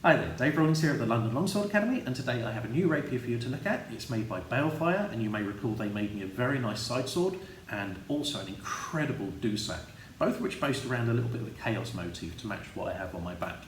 Hi there, Dave Rawlings here at the London Longsword Academy, and today I have a new rapier for you to look at. It's made by Balefire, and you may recall they made me a very nice side sword and also an incredible dussac, both of which boast around a little bit of a chaos motif to match what I have on my back.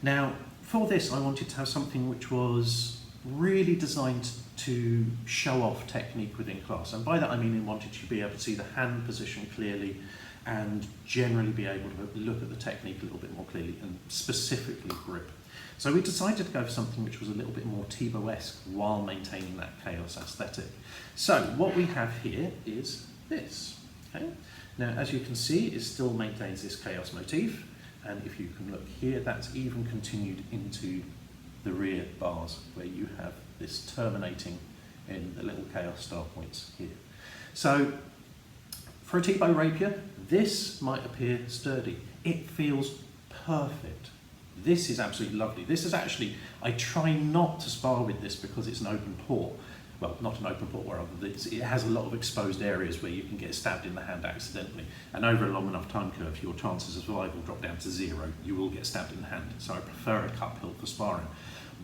Now, for this I wanted to have something which was really designed to show off technique within class, and by that I mean I wanted you to be able to see the hand position clearly and generally be able to look at the technique a little bit more clearly, and specifically grip. So we decided to go for something which was a little bit more Tebow-esque while maintaining that chaos aesthetic. So what we have here is this. Okay? Now, as you can see, it still maintains this chaos motif, and if you can look here, that's even continued into the rear bars where you have this terminating in the little chaos star points here. So for a Tebow rapier, this might appear sturdy. It feels perfect. This is absolutely lovely. This is actually, I try not to spar with this because it's an open port. Well, not an open port, where it has a lot of exposed areas where you can get stabbed in the hand accidentally. And over a long enough time curve, your chances of survival drop down to 0. You will get stabbed in the hand. So I prefer a cup hilt for sparring.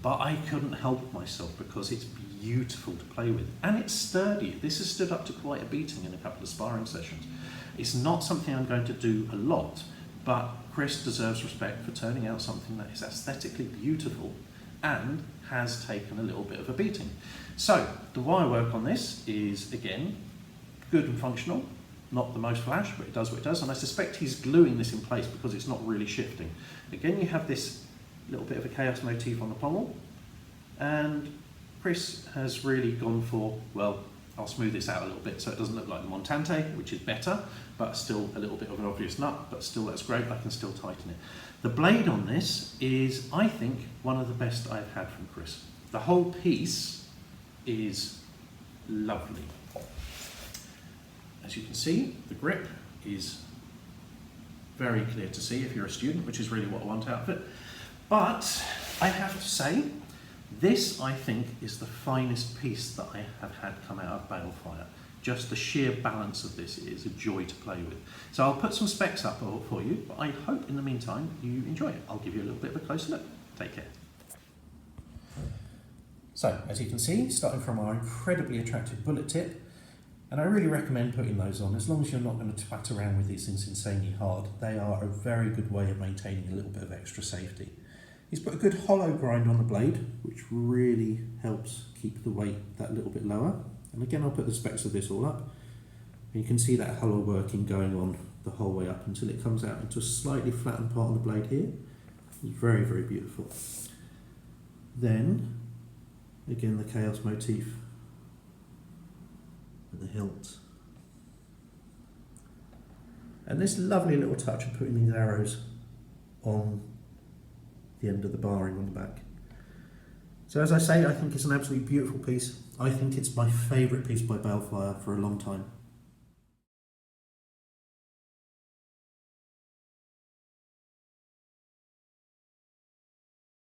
But I couldn't help myself because it's beautiful to play with. And it's sturdy. This has stood up to quite a beating in a couple of sparring sessions. It's not something I'm going to do a lot, but Chris deserves respect for turning out something that is aesthetically beautiful and has taken a little bit of a beating. So the wire work on this is, again, good and functional. Not the most flash, but it does what it does. And I suspect he's gluing this in place because it's not really shifting. Again, you have this little bit of a chaos motif on the pommel. And Chris has really gone for, well, I'll smooth this out a little bit so it doesn't look like the Montante, which is better, but still a little bit of an obvious nut, but still that's great, I can still tighten it. The blade on this is, I think, one of the best I've had from Chris. The whole piece is lovely. As you can see, the grip is very clear to see if you're a student, which is really what I want out of it. But I have to say, this, I think, is the finest piece that I have had come out of Balefire. Just the sheer balance of this is a joy to play with. So I'll put some specs up for you, but I hope in the meantime you enjoy it. I'll give you a little bit of a closer look. Take care. So, as you can see, starting from our incredibly attractive bullet tip, and I really recommend putting those on, as long as you're not going to twat around with these things insanely hard. They are a very good way of maintaining a little bit of extra safety. He's put a good hollow grind on the blade, which really helps keep the weight that little bit lower. And again, I'll put the specs of this all up. And you can see that hollow working going on the whole way up until it comes out into a slightly flattened part on the blade here. It's very, very beautiful. Then, again, the chaos motif and the hilt. And this lovely little touch of putting these arrows on the end of the barring on the back. So as I say, I think it's an absolutely beautiful piece. I think it's my favourite piece by Balefire for a long time.